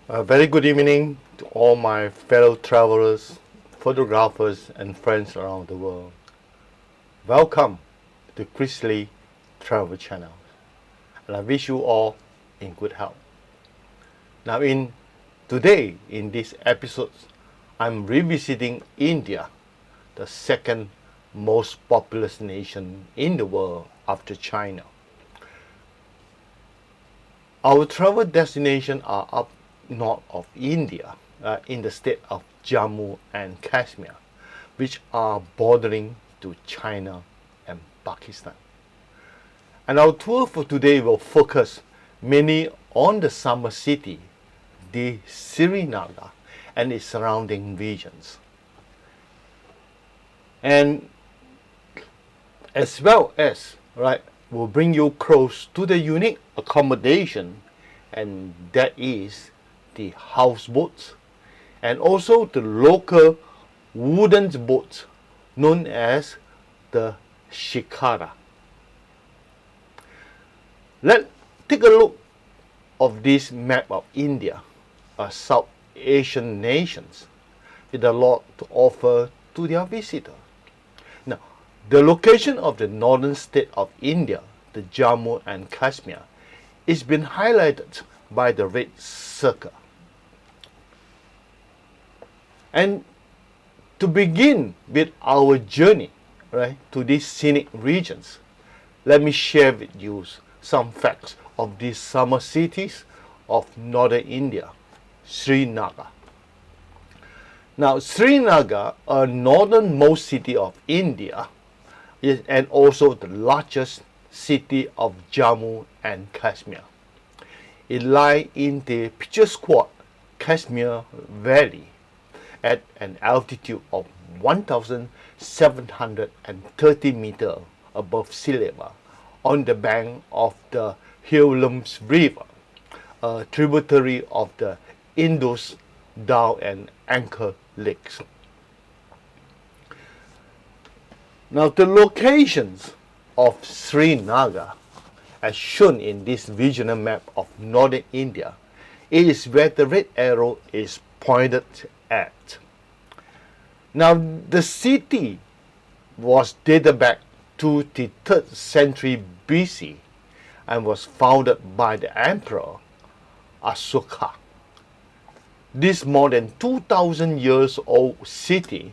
A very good evening to all my fellow travelers, photographers, and friends around the world. Welcome to Chris Lee Travel Channel, and I wish you all in good health. Now, today in this episode, I'm revisiting India, the second most populous nation in the world after China. Our travel destinations are up north of India, in the state of Jammu and Kashmir, which are bordering to China and Pakistan. And our tour for today will focus mainly on the summer city, the Srinagar, and its surrounding regions. And as well as, will bring you close to the unique accommodation, and that is the houseboats, and also the local wooden boats known as the shikara. Let's take a look of this map of India, a South Asian nations with a lot to offer to their visitors. Now, the location of the northern state of India, the Jammu and Kashmir, is been highlighted by the red circle. And to begin with our journey, to these scenic regions, let me share with you some facts of these summer cities of northern India, Srinagar. Now, Srinagar, a northernmost city of India, is and also the largest city of Jammu and Kashmir. It lies in the picturesque Kashmir Valley at an altitude of 1,730 meters above sea level on the bank of the Jhelum River, a tributary of the Indus, Dal and Anchor Lakes. Now, the locations of Srinagar, as shown in this regional map of northern India, is where the red arrow is pointed at. Now, the city was dated back to the 3rd century BC and was founded by the Emperor Ashoka. This more than 2,000 years old city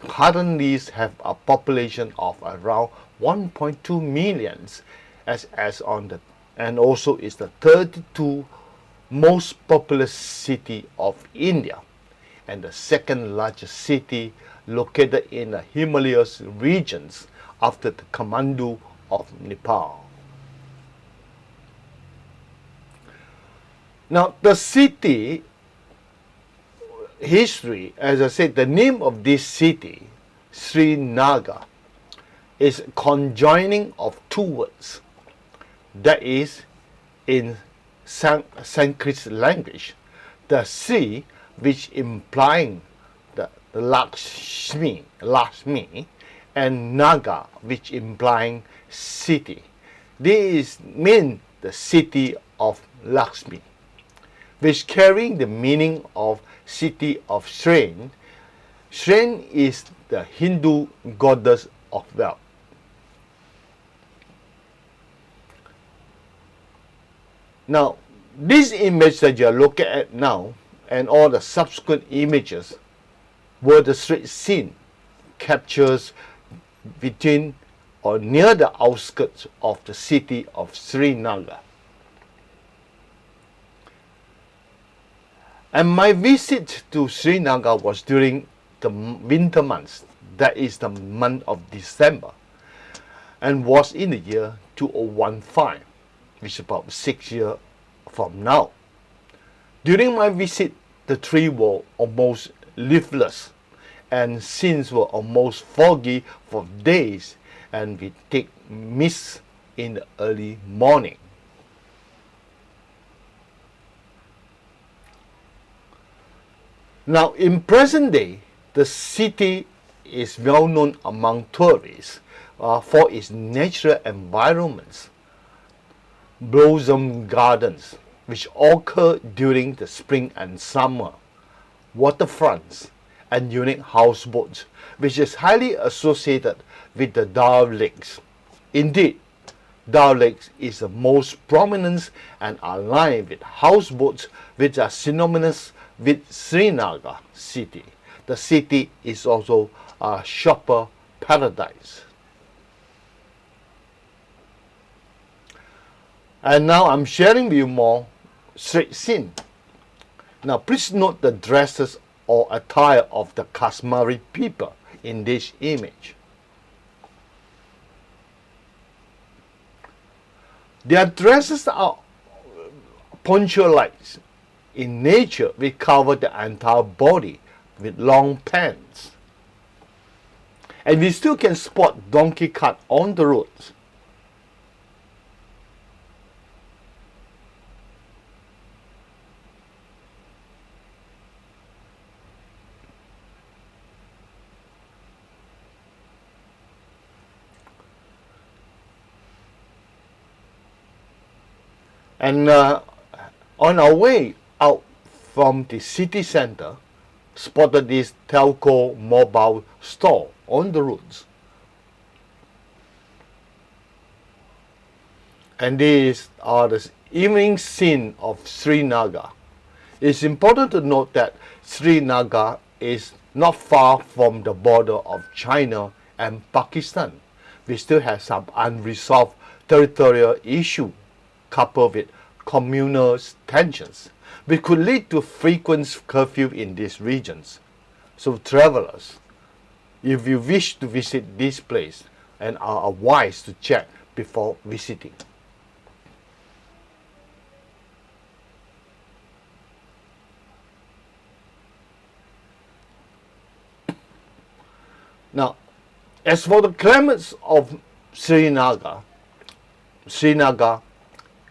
currently has a population of around 1.2 million and also is the 32nd most populous city of India and the second largest city located in the Himalayas regions after the Kathmandu of Nepal. Now, the city history, as I said, the name of this city, Srinagar, is conjoining of two words. That is, in Sanskrit language, the Sri, which implying the Lakshmi, and Naga, which implying city. This means the city of Lakshmi, which carrying the meaning of city of Sren. Sren is the Hindu goddess of wealth. Now, this image that you are looking at now and all the subsequent images were the street scene captures between or near the outskirts of the city of Srinagar. And my visit to Srinagar was during the winter months, that is the month of December, and was in the year 2015, which is about 6 years from now. During my visit, the trees were almost leafless, and scenes were almost foggy for days, and we take mist in the early morning. Now, in present day, the city is well known among tourists for its natural environments, blossom gardens, which occur during the spring and summer, waterfronts, and unique houseboats, which is highly associated with the Dal Lakes. Indeed, Dal Lakes is the most prominent and aligned with houseboats which are synonymous with Srinagar city. The city is also a shopper paradise. And now I'm sharing with you more street scene. Now please note the dresses or attire of the Kashmiri people in this image. Their dresses are poncho-like in nature. We cover the entire body with long pants. And we still can spot donkey cart on the roads. And on our way out from the city center, spotted this telco mobile store on the roads. And these are the evening scene of Srinagar. It's important to note that Srinagar is not far from the border of China and Pakistan. We still have some unresolved territorial issue coupled with communal tensions, which could lead to frequent curfew in these regions. So travelers, if you wish to visit this place, and are wise to check before visiting. Now, as for the climates of Srinagar, Srinagar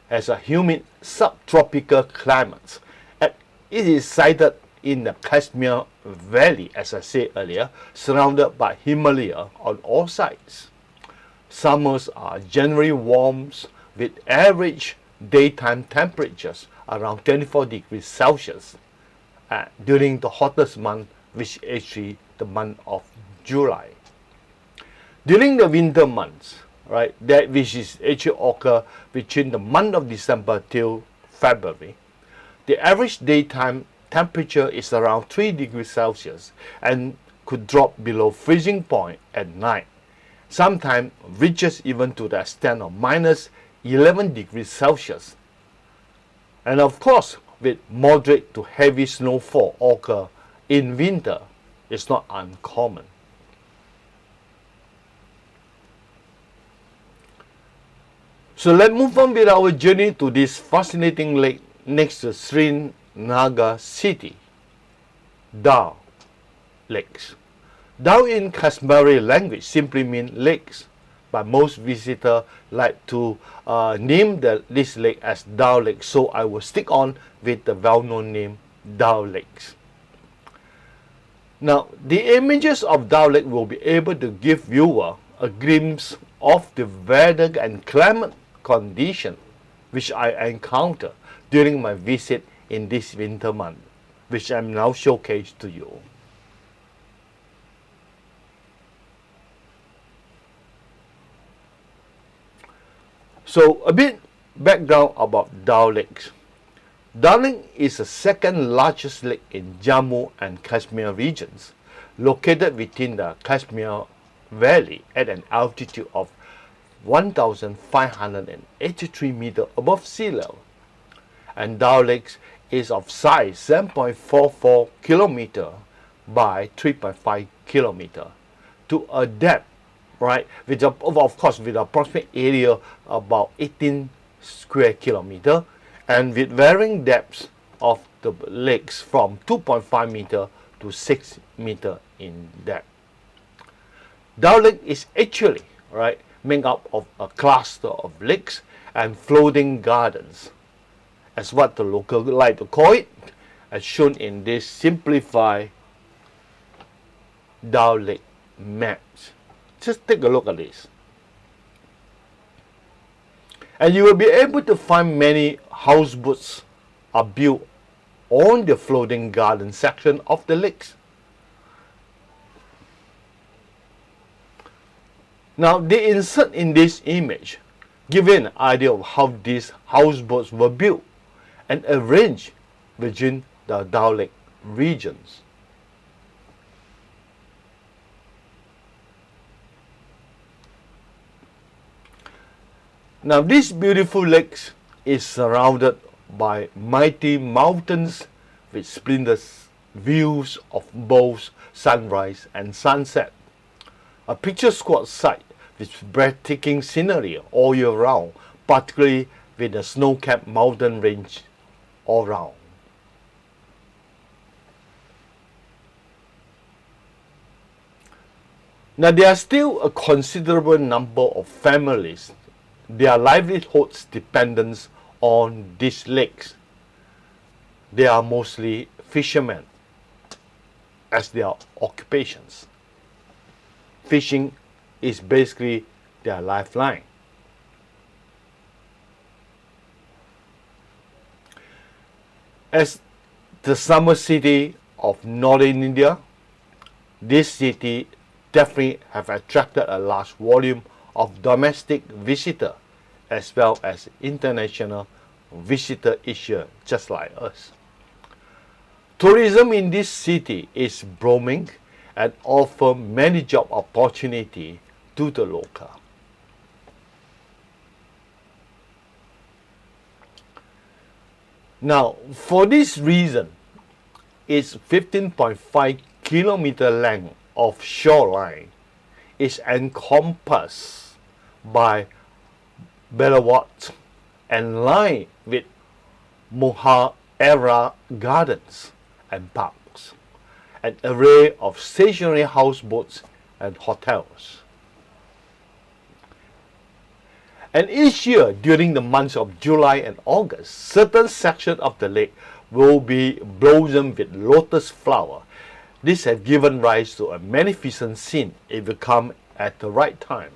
has a humid subtropical climate. And it is sited in the Kashmir Valley, as I said earlier, surrounded by Himalaya on all sides. Summers are generally warm with average daytime temperatures around 24 degrees Celsius during the hottest month, which is actually the month of July. During the winter months, right, that which is actually occur between the month of December till February, the average daytime temperature is around 3 degrees Celsius and could drop below freezing point at night. Sometimes reaches even to the extent of minus 11 degrees Celsius. And of course, with moderate to heavy snowfall occur in winter, it's not uncommon. So let's move on with our journey to this fascinating lake next to Srinagar city, Dal Lakes. Dal in Kashmiri language simply means lakes, but most visitors like to name this lake as Dal Lake, so I will stick on with the well-known name Dal Lakes. Now, the images of Dal Lake will be able to give viewer a glimpse of the weather and climate condition which I encountered during my visit in this winter month, which I'm now showcased to you. So a bit background about Dal Lake. Dal Lake is the second largest lake in Jammu and Kashmir regions, located within the Kashmir Valley at an altitude of 1,583 meters above sea level. And Dal Lake is of size 7.44 kilometer by 3.5 kilometer to a depth, right, with of course with approximate area about 18 square kilometer, and with varying depths of the lakes from 2.5 meter to 6 meter in depth. Dal Lake is actually, right, made up of a cluster of lakes and floating gardens, as what the local like to call it, as shown in this simplified Dal Lake maps. Just take a look at this. And you will be able to find many houseboats are built on the floating garden section of the lakes. Now they insert in this image, give an idea of how these houseboats were built and arranged within the Dal Lake regions. Now this beautiful lake is surrounded by mighty mountains with splendid views of both sunrise and sunset. A picturesque sight with breathtaking scenery all year round, particularly with the snow-capped mountain range all around. Now there are still a considerable number of families, their livelihoods dependent on these lakes. They are mostly fishermen as their occupations. Fishing is basically their lifeline. As the summer city of northern India, this city definitely have attracted a large volume of domestic visitor as well as international visitor each year, just like us. Tourism in this city is booming and offer many job opportunity to the local. Now, for this reason, its 15.5 kilometer length of shoreline is encompassed by Belawat and lined with Muhara gardens and parks, an array of stationary houseboats and hotels. And each year during the months of July and August, certain sections of the lake will be blossomed with lotus flower. This has given rise to a magnificent scene if you come at the right time.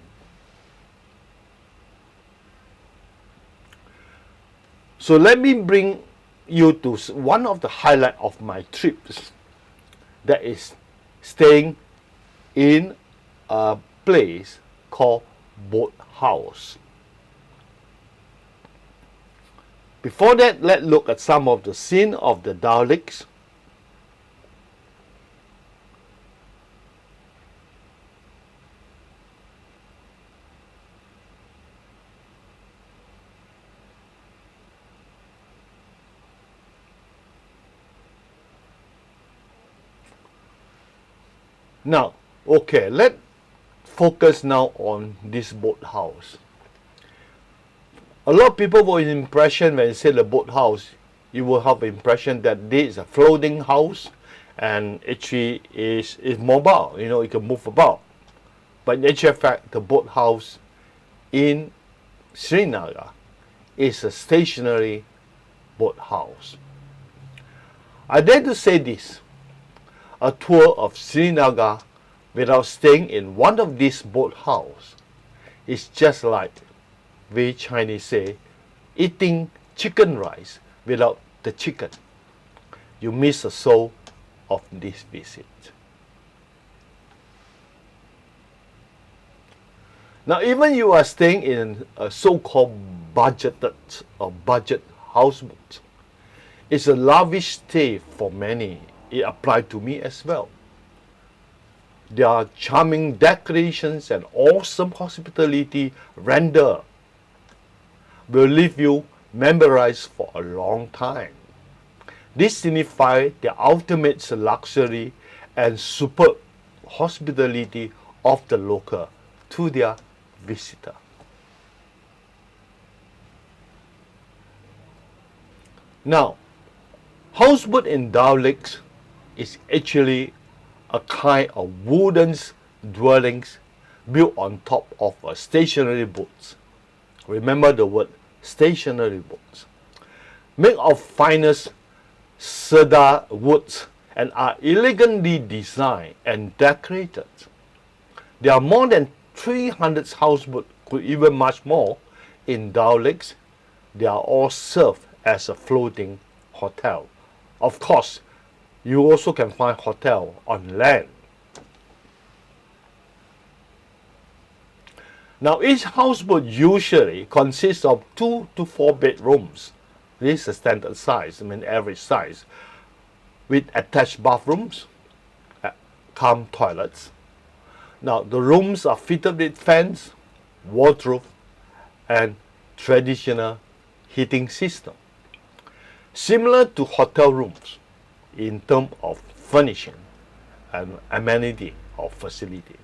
So let me bring you to one of the highlights of my trips, that is staying in a place called Boat House. Before that, let's look at some of the scene of the Dal Lakes. Now, okay, let's focus now on this boat house. A lot of people will have an impression when you say the boat house, you will have the impression that this is a floating house and actually is mobile, you know, it can move about. But in actual fact, the boat house in Srinagar is a stationary boat house. I dare to say this, a tour of Srinagar without staying in one of these boat houses is just like we Chinese say, eating chicken rice without the chicken. You miss the soul of this visit. Now, even you are staying in a so-called budgeted or budget houseboat, it's a lavish stay for many. It applied to me as well. their charming decorations and awesome hospitality render will leave you memorized for a long time. This signifies the ultimate luxury and superb hospitality of the local to their visitor. Now, houseboat in Dao Lakes is actually a kind of wooden dwellings built on top of a stationary boats. Remember the word stationary boats. Made of finest cedar woods and are elegantly designed and decorated. There are more than 300 houseboats, could even much more, in Dao Lakes. They are all served as a floating hotel. Of course, you also can find hotel on land. Now, each houseboat usually consists of 2 to 4 bedrooms. This is a standard size, average size, with attached bathrooms, cum toilets. Now, the rooms are fitted with fans, wardrobe, and traditional heating system. Similar to hotel rooms in terms of furnishing and amenity or facility.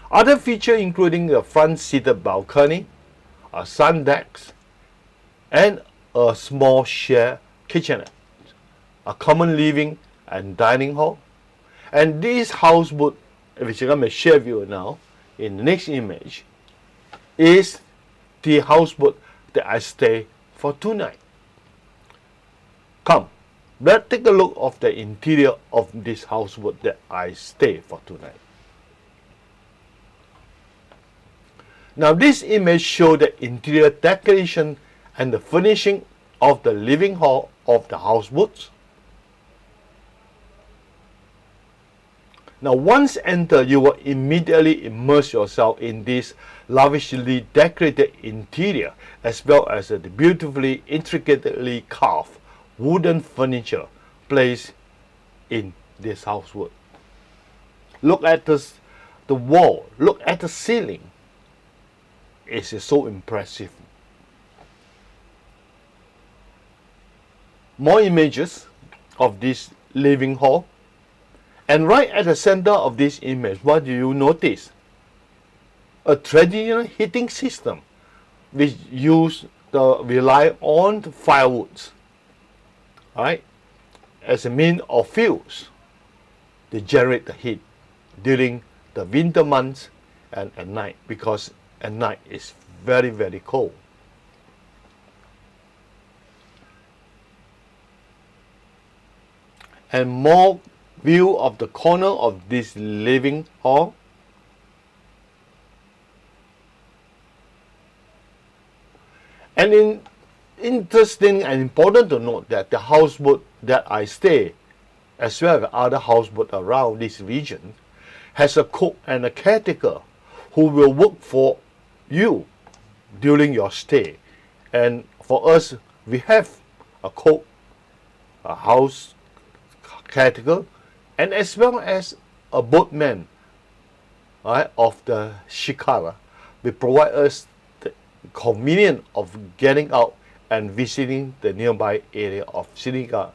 Other features including a front-seated balcony, a sun deck, and a small shared kitchenette, a common living and dining hall. And this houseboat, which I'm going to share with you now in the next image, is the houseboat that I stay for 2 nights. Come, let's take a look of the interior of this houseboat that I stay for 2 nights. Now this image shows the interior decoration and the furnishing of the living hall of the houseboats. Now once entered, you will immediately immerse yourself in this lavishly decorated interior as well as the beautifully intricately carved wooden furniture placed in this houseboat. Look at the wall, look at the ceiling. It is so impressive. More images of this living hall. And right at the center of this image, what do you notice? A traditional heating system which rely on firewoods, right, as a means of fuels to generate the heat during the winter months and at night, because at night it's very, very cold. And more view of the corner of this living hall. And interesting and important to note that the houseboat that I stay, as well as other houseboats around this region, has a cook and a caretaker who will work for you during your stay. And for us, we have a cook, a house caretaker, and as well as a boatman, right, of the Shikara. We provide us the convenience of getting out and visiting the nearby area of Srinagar.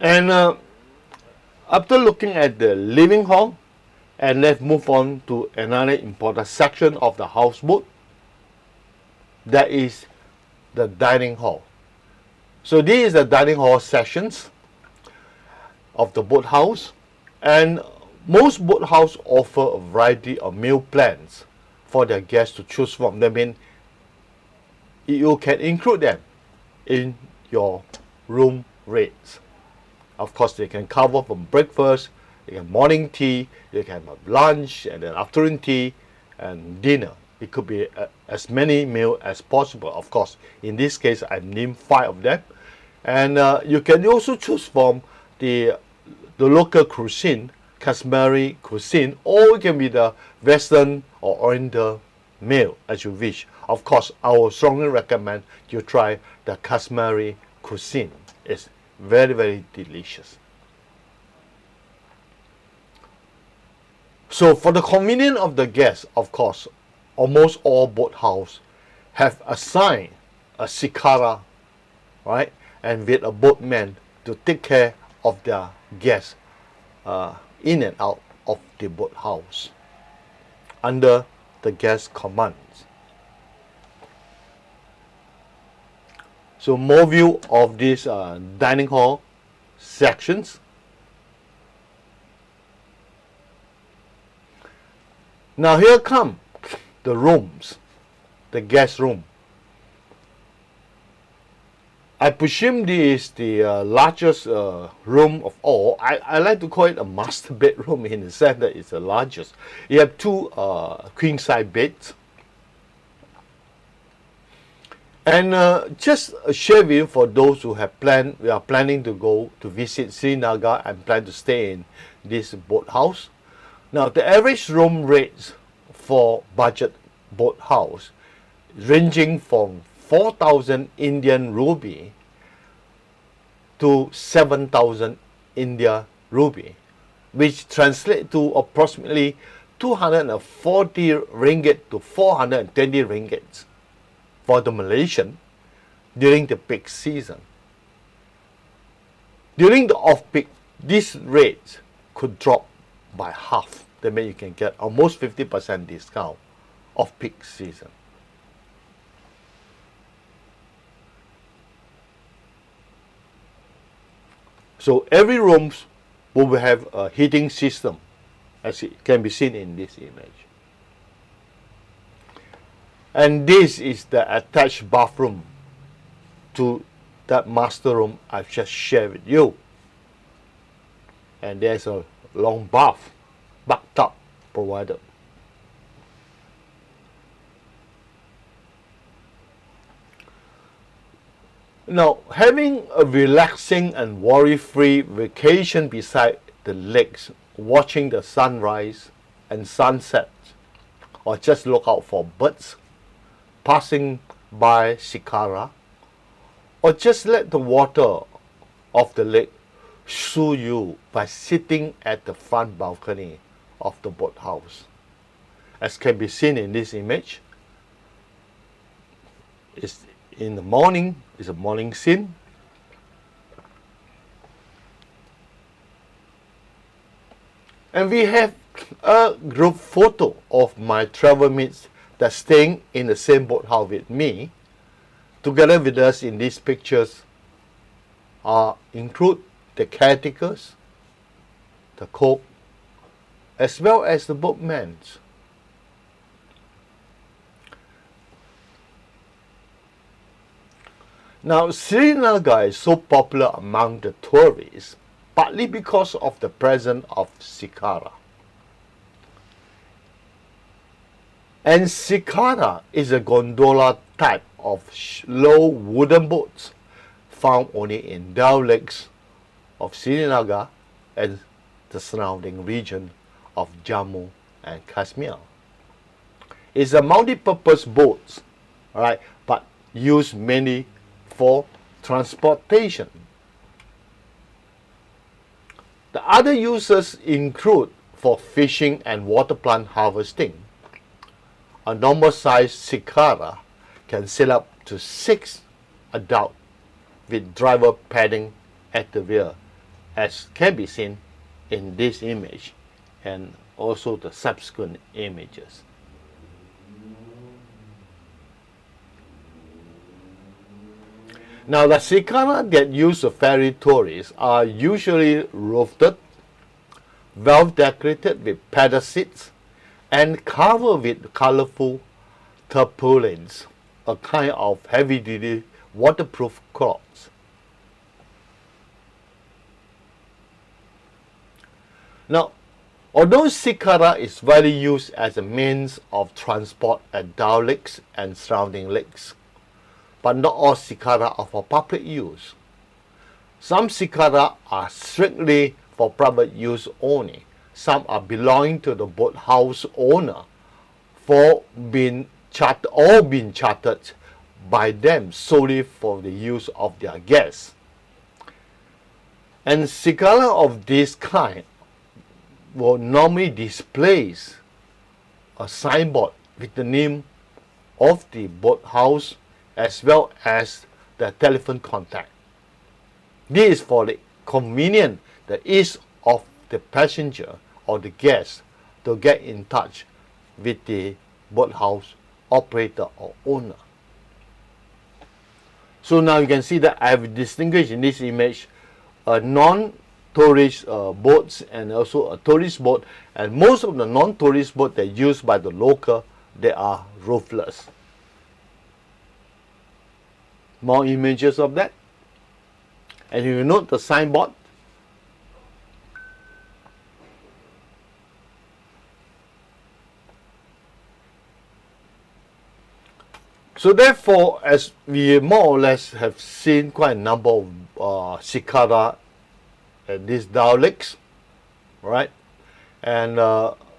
And after looking at the living hall, and let's move on to another important section of the houseboat. That is the dining hall. So this is the dining hall sections of the boathouse, and most boathouses offer a variety of meal plans for their guests to choose from. That means you can include them in your room rates. Of course, they can cover from breakfast, you can morning tea, you can have lunch, and then afternoon tea, and dinner. It could be as many meals as possible. Of course, in this case, I named 5 of them. And you can also choose from the local cuisine Kashmiri cuisine, or it can be the Western or Oriental meal as you wish. Of course, I would strongly recommend you try the Kashmiri cuisine. It's very, very delicious. So for the convenience of the guests, of course, almost all boathouses have assigned a shikara, right, and with a boatman to take care of their guests in and out of the boathouse under the guest commands. So more view of this dining hall sections. Now here come the rooms, the guest room. I presume this is the largest room of all. I like to call it a master bedroom in the sense that it's the largest. You have two queen size beds. And just share with you for those who have we are planning to go to visit Srinagar and plan to stay in this boathouse. Now the average room rates for budget boathouse ranging from 4,000 Indian rupee to 7,000 India rupee, which translates to approximately 240 ringgit to 420 ringgit for the Malaysian during the peak season. During the off-peak, these rates could drop by half. That means you can get almost 50% discount off-peak season. So every room will have a heating system, as it can be seen in this image. And this is the attached bathroom to that master room I've just shared with you. And there's a long bathtub provided. Now, having a relaxing and worry-free vacation beside the lakes, watching the sunrise and sunset, or just look out for birds passing by shikara, or just let the water of the lake soothe you by sitting at the front balcony of the boathouse. As can be seen in this image, it's in the morning, it's a morning scene. And we have a group photo of my travel mates that's staying in the same boathouse with me. Together with us in these pictures include the caretakers, the cook, as well as the boatmen. Now, Srinagar is so popular among the tourists, partly because of the presence of shikara. And shikara is a gondola type of low wooden boats found only in Dal Lakes of Srinagar and the surrounding region of Jammu and Kashmir. It's a multi-purpose boat, right, but used mainly for transportation. The other uses include for fishing and water plant harvesting. A normal size shikara can sail up to 6 adults with driver padding at the rear, as can be seen in this image and also the subsequent images. Now, the shikara that use the ferry tourists are usually roofed, well decorated with paddle seats, and covered with colorful tarpaulins, a kind of heavy-duty waterproof cloths. Now, although shikara is widely used as a means of transport at Dal Lakes and surrounding lakes, but not all shikara are for public use. Some shikara are strictly for private use only, some are belonging to the boathouse owner for being chartered by them solely for the use of their guests. And shikara of this kind will normally displays a signboard with the name of the boathouse as well as the telephone contact. This is for the convenience, the ease of the passenger or the guest to get in touch with the boathouse operator or owner. So now you can see that I have distinguished in this image a non-tourist boats and also a tourist boat, and most of the non-tourist boats that are used by the local, they are roofless. More images of that. And if you note the signboard, so therefore, as we more or less have seen quite a number of shikara at these Dao lakes, right? And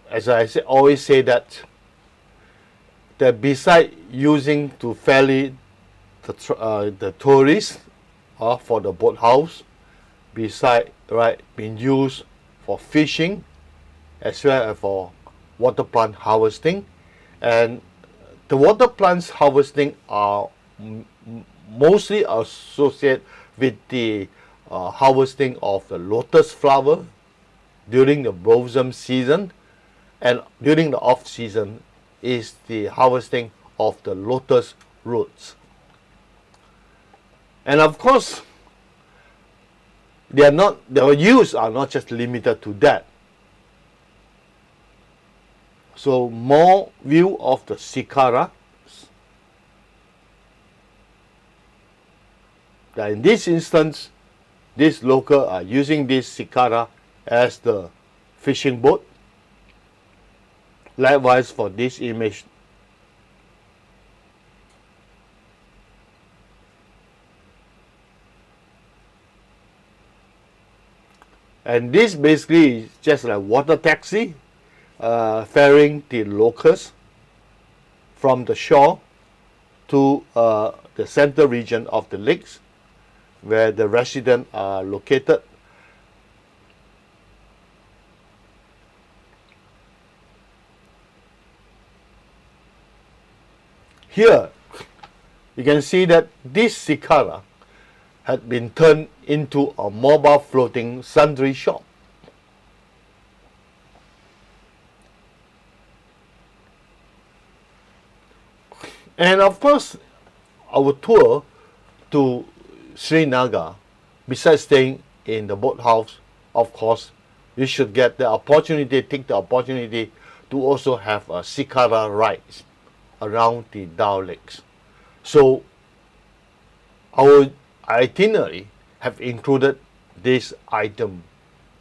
as I always say that beside using to ferry the tourists for the boathouse, beside being used for fishing as well as for water plant harvesting, and the water plants harvesting are mostly associated with the harvesting of the lotus flower during the blossom season, and during the off season is the harvesting of the lotus roots. And of course, their use are not just limited to that. So more view of the shikara. That in this instance, these local are using this shikara as the fishing boat. Likewise for this image. And this basically is just like water taxi, ferrying the locals from the shore to the center region of the lakes where the residents are located. Here you can see that this shikara had been turned into a mobile floating sundry shop. And of course, our tour to Srinagar, besides staying in the boathouse, of course, you should take the opportunity to also have a shikara rides around the Dao lakes. So our itinerary have included this item,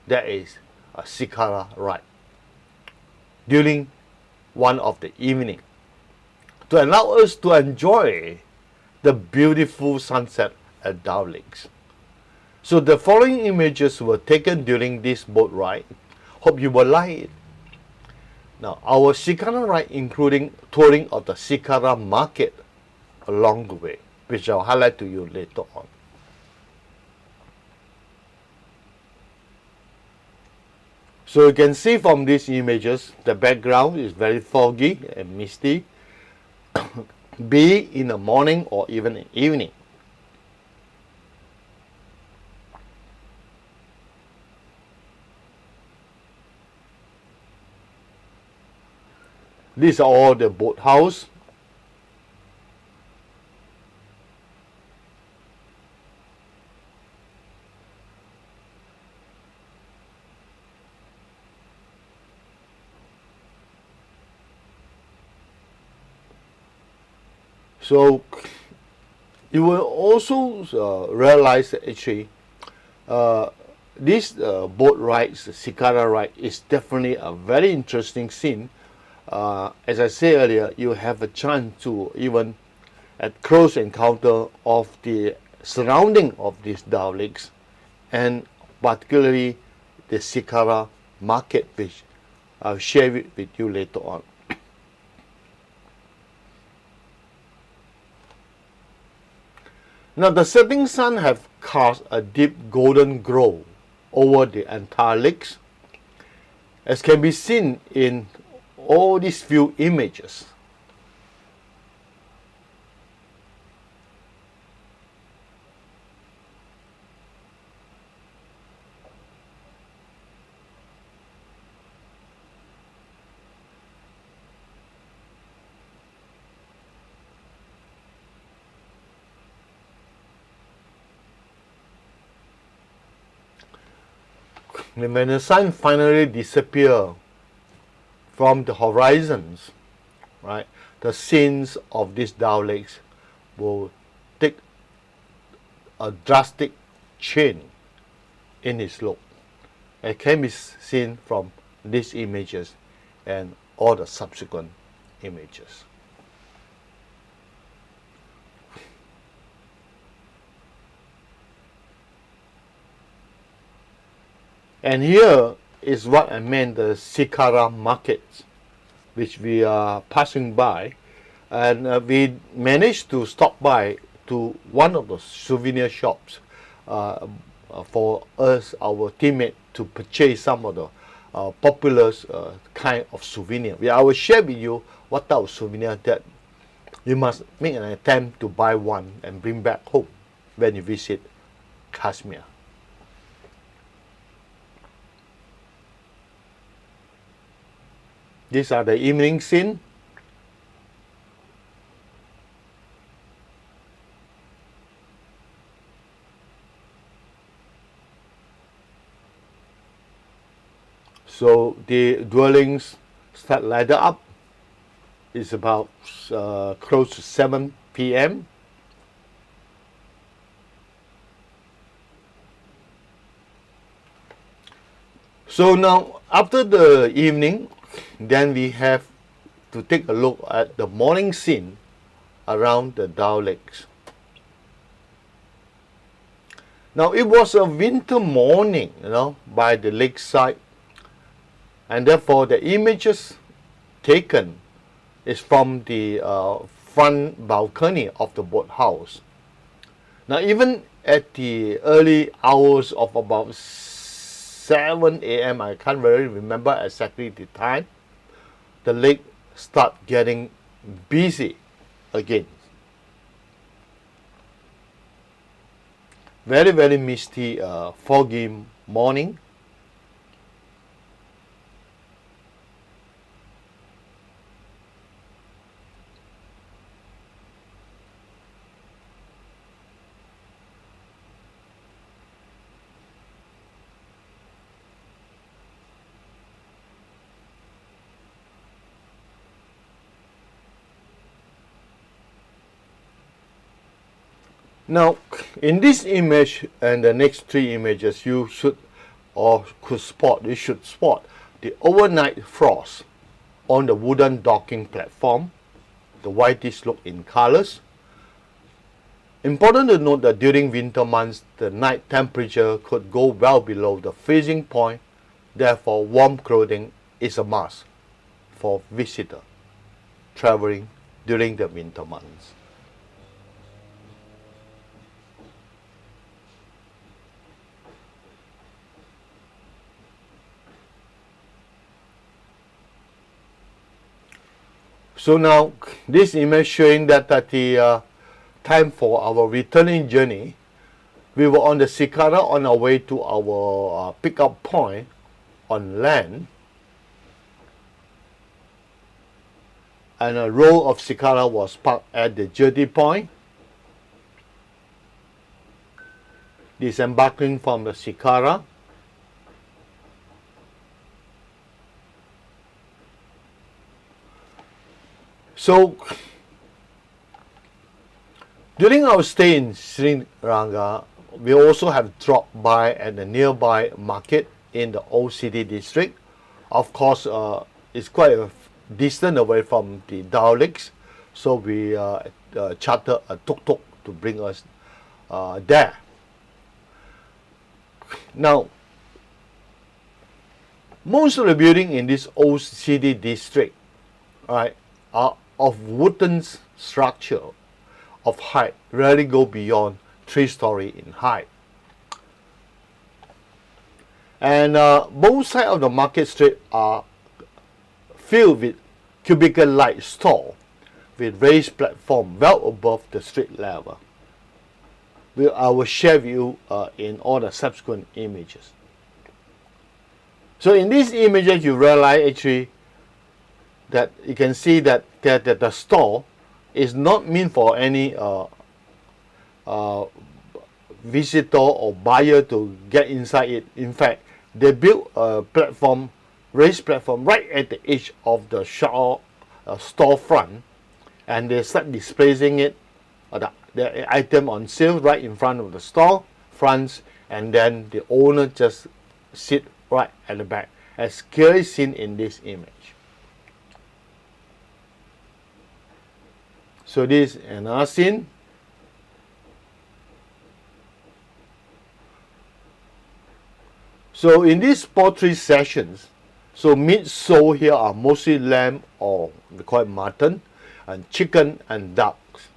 that is a shikara ride during one of the evening to allow us to enjoy the beautiful sunset at Dao Lakes. So the following images were taken during this boat ride. Hope you will like it. Now our shikara ride including touring of the shikara market along the way, which I'll highlight to you later on. So you can see from these images, the background is very foggy and misty, be it in the morning or even in evening. These are all the boathouse. So you will also realize that actually this boat rides, the shikara ride, is definitely a very interesting scene. As I said earlier, you have a chance to even at close encounter of the surrounding of these Dao lakes, and particularly the shikara market, which I'll share it with you later on. Now the setting sun have cast a deep golden glow over the entire lakes, as can be seen in all these few images. And when the sun finally disappears from the horizons, right, the scenes of these Dao lakes will take a drastic change in its look. It can be seen from these images and all the subsequent images. And here is what I meant, the Cikarang markets, which we are passing by, and we managed to stop by to one of the souvenir shops for us, our teammate, to purchase some of the popular kind of souvenir. I will share with you what type of souvenir that you must make an attempt to buy one and bring back home when you visit Kashmir. These are the evening scene. So the dwellings start ladder up. It's about close to 7 p.m. So now after the evening, then we have to take a look at the morning scene around the Dao Lakes. Now it was a winter morning, by the lakeside, and therefore the images taken is from the front balcony of the boathouse. Now even at the early hours of about 7 a.m., I can't really remember exactly the time, the lake start getting busy again. Very, very misty, foggy morning. Now, in this image and the next three images, you should spot the overnight frost on the wooden docking platform, the whitish look in colors. Important to note that during winter months, the night temperature could go well below the freezing point. Therefore, warm clothing is a must for visitor traveling during the winter months. So now this image showing that at the time for our returning journey, we were on the Cikarang on our way to our pickup point on land, and a row of Cikarang was parked at the jetty point. Disembarking from the Cikarang, so during our stay in Sri Ranga, we also have dropped by at the nearby market in the Old City district. Of course, it's quite a distance away from the Dao Lakes, so we charter a tuk-tuk to bring us there. Now, Most of the buildings in this old city district, right, are of wooden structure of height, rarely go beyond 3 stories in height. And both sides of the market street are filled with cubicle-like store with raised platform well above the street level. I will share with you in all the subsequent images. So in these images, you realize actually that you can see that the store is not meant for any visitor or buyer to get inside it. In fact, they built a platform, raised platform right at the edge of the shop storefront, and they start displaying it, the item on sale right in front of the store fronts, and then the owner just sit right at the back, as clearly seen in this image. So this is another scene. So in these poultry sessions, so meat sold here are mostly lamb, or we call it mutton, and chicken and ducks.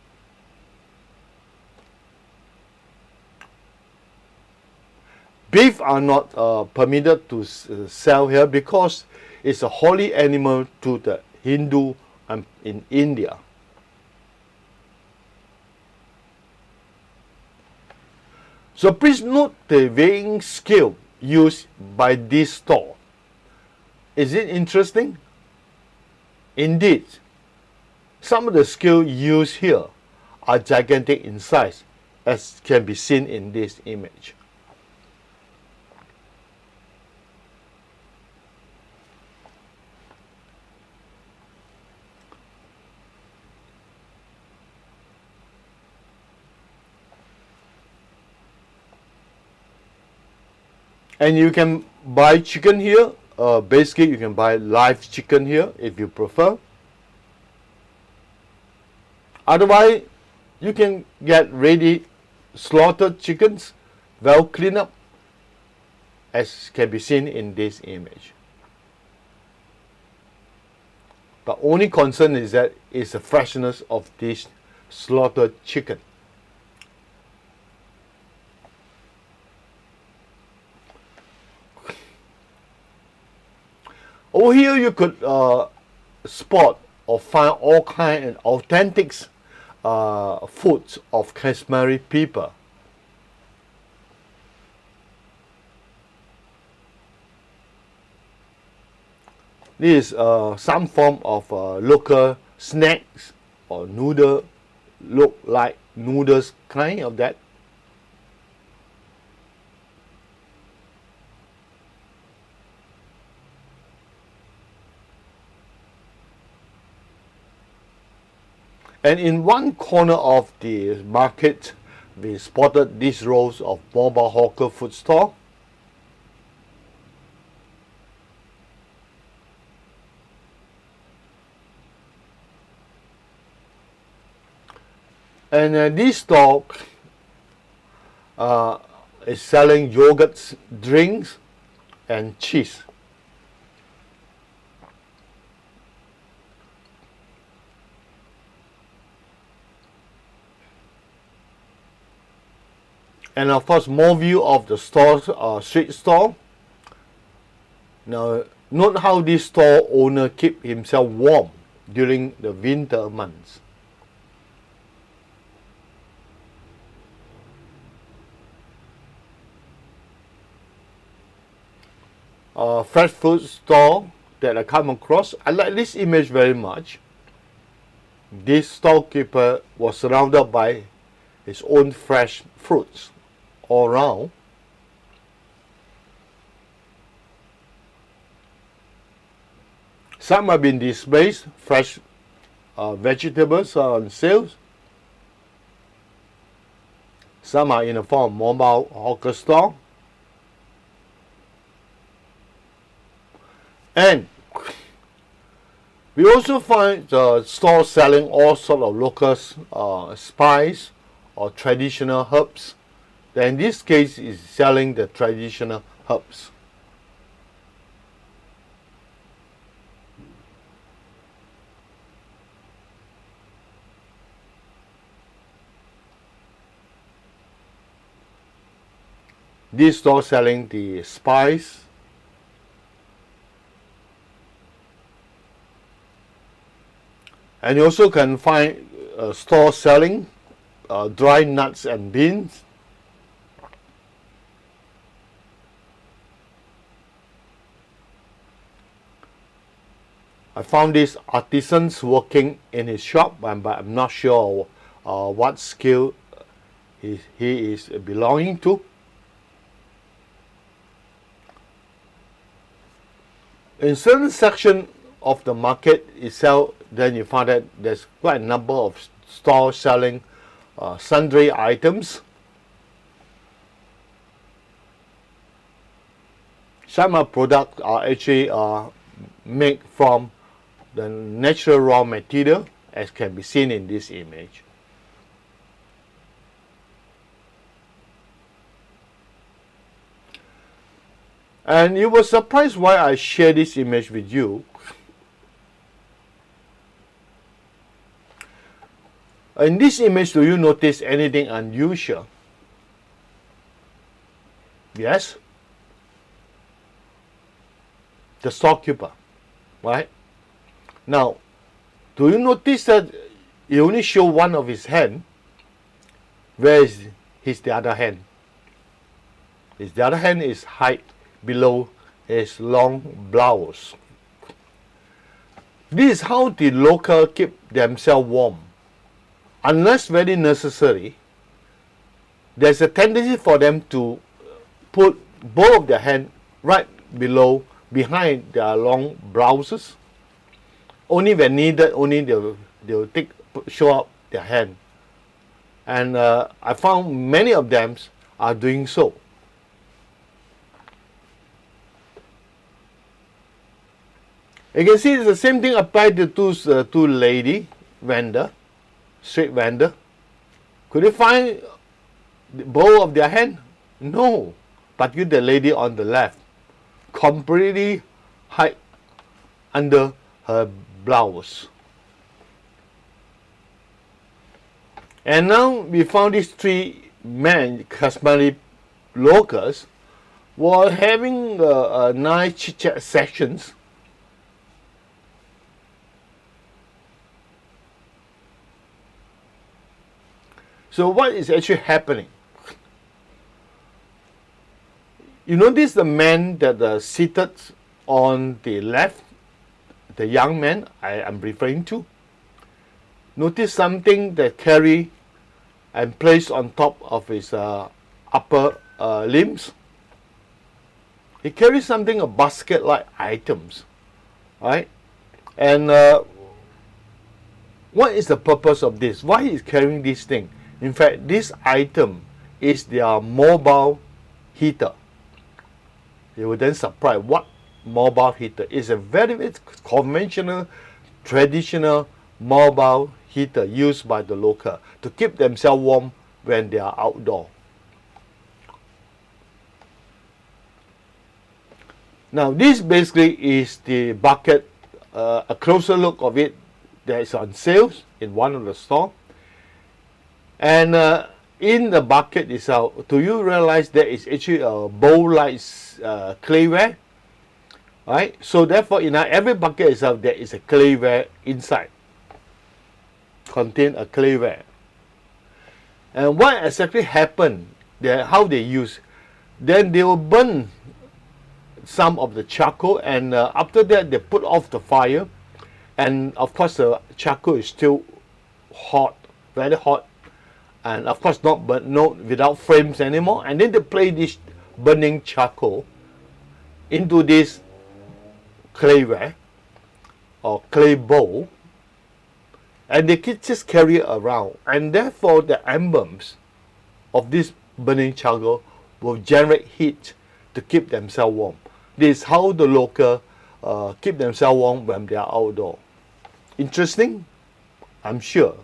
Beef are not permitted to sell here because it's a holy animal to the Hindu in India. So please note the weighing scale used by this store. Is it interesting? Indeed, some of the scales used here are gigantic in size, as can be seen in this image. And you can buy chicken here. Basically, you can buy live chicken here if you prefer. Otherwise, you can get ready slaughtered chickens, well cleaned up, as can be seen in this image. The only concern is that it's the freshness of this slaughtered chicken. Over here, you could spot or find all kinds of authentic foods of Kashmiri people. This is some form of local snacks or noodle, look like noodles kind of that. And in one corner of the market, we spotted these rows of mobile hawker food store. And this store is selling yogurts, drinks, and cheese. And of course, more view of the store, street store. Now, note how this store owner keep himself warm during the winter months. Fresh food store that I come across. I like this image very much. This storekeeper was surrounded by his own fresh fruits all around. Some have been displayed, fresh vegetables are on sale. Some are in the form of mobile hawker store. And we also find the store selling all sorts of local spice or traditional herbs. In this case, is selling the traditional herbs. This store selling the spice, and you also can find a store selling dry nuts and beans. I found these artisans working in his shop, but I'm not sure what skill he is belonging to. In certain section of the market itself, then you find that there's quite a number of stores selling sundry items. Some of products are actually made from the natural raw material, as can be seen in this image. And you were surprised why I share this image with you. In this image, do you notice anything unusual? Yes? The storekeeper, right? Now, do you notice that he only show one of his hand? Where is the other hand? The other hand is hide below his long blouse. This is how the local keep themselves warm. Unless very necessary, there's a tendency for them to put both of their hands right behind their long blouses. Only when needed, only they'll show up their hand. And I found many of them are doing so. You can see the same thing applied to two lady vendor, street vendor. Could you find both of their hand? No, but you the lady on the left, completely hide under her blouse. And now we found these three men, customary locals, were having a nice chit-chat sessions. So what is actually happening? You notice the man that seated on the left, the young man I am referring to. Notice something that carry and placed on top of his upper limbs. He carries something, a basket-like items, right? And what is the purpose of this? Why is carrying this thing? In fact, this item is their mobile heater. You will then surprise what mobile heater is. A very conventional, traditional mobile heater used by the local to keep themselves warm when they are outdoor. Now this basically is the bucket, a closer look of it that is on sale in one of the stores. And in the bucket itself, do you realize there is actually a bowl-like clayware? Right? So therefore, in every bucket itself, there is a clayware inside. Contain a clayware. And what exactly happened? How they use? Then they will burn some of the charcoal, and after that they put off the fire. And of course, the charcoal is still hot, very hot. And of course not without flames anymore, and then they place this burning charcoal into this clayware or clay bowl, and they can just carry it around, and therefore the embers of this burning charcoal will generate heat to keep themselves warm. This is how the local keep themselves warm when they are outdoor. Interesting? I'm sure.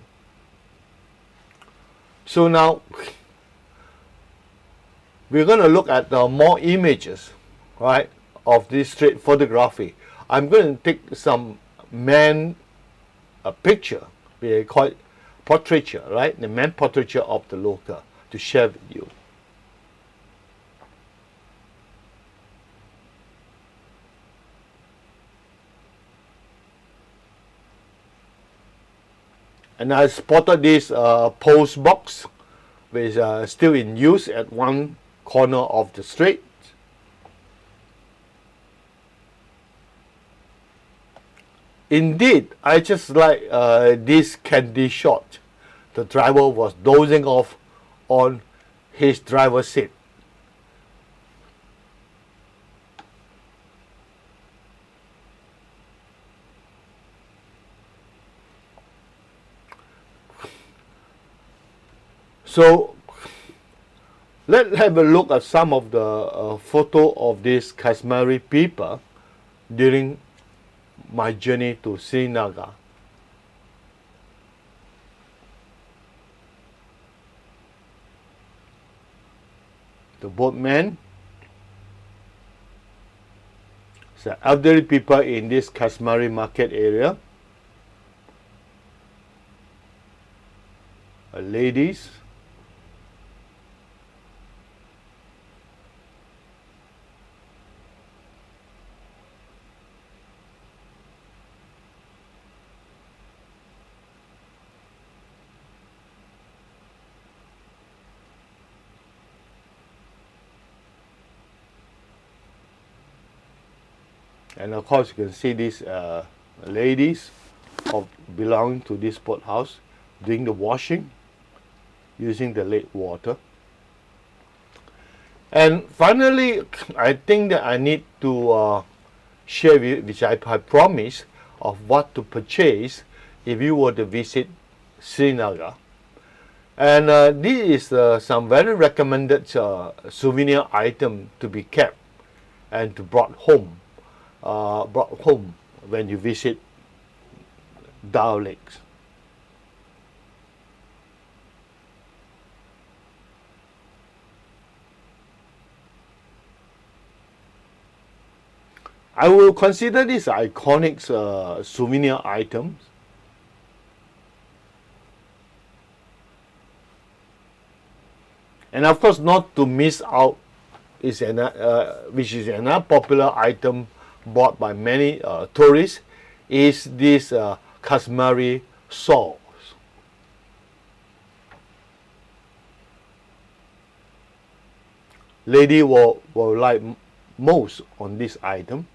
So now we're going to look at more images, right, of this street photography. I'm going to take some man picture, we call it portraiture, right, the man portraiture of the local, to share with you. And I spotted this post box, which is still in use at one corner of the street. Indeed, I just like this candy shot. The driver was dozing off on his driver's seat. So let's have a look at some of the photo of these Kashmiri people during my journey to Srinagar. The boatman, the elderly people in this Kashmiri market area, ladies, and of course you can see these ladies belonging to this boathouse doing the washing using the lake water. And finally, I think that I need to share with you, which I promised, of what to purchase if you were to visit Srinagar. And this is some very recommended souvenir item to be kept and to brought home when you visit Dal Lakes. I will consider these iconic souvenir items. And of course, not to miss out is which is another popular item bought by many tourists, is this Kashmiri shawls. Lady will like most on this item.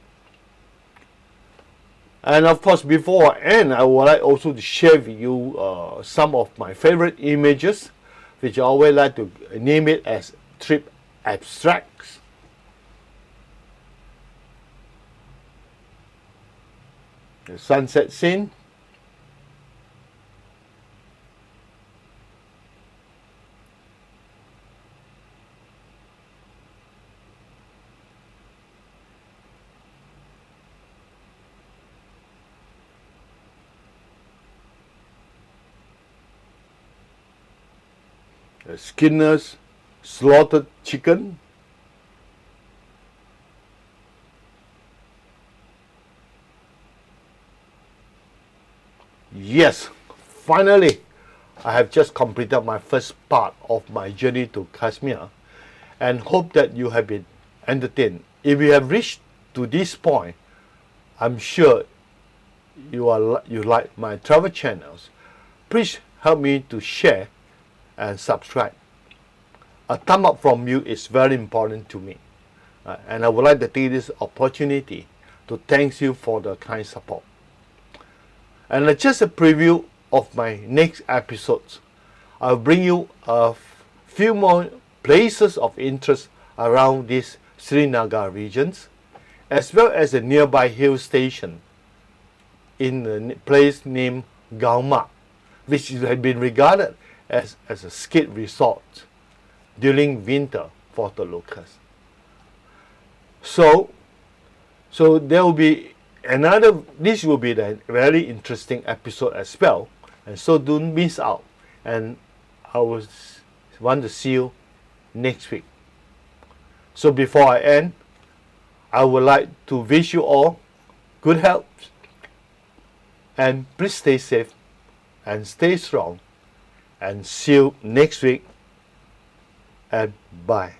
And of course, before I end, I would like also to share with you some of my favorite images, which I always like to name it as trip abstracts. The sunset scene, the Skinner's slaughtered chicken, yes, finally, I have just completed my first part of my journey to Kashmir and hope that you have been entertained. If you have reached to this point, I'm sure you like my travel channels. Please help me to share and subscribe. A thumb up from you is very important to me. And I would like to take this opportunity to thank you for the kind support. And just a preview of my next episodes. I'll bring you a few more places of interest around these Srinagar regions, as well as a nearby hill station in a place named Galma, which has been regarded as a ski resort during winter for the locals. So there will be this will be a very interesting episode as well, and so don't miss out, and I want to see you next week. So before I end, I would like to wish you all good health, and please stay safe and stay strong, and see you next week, and bye.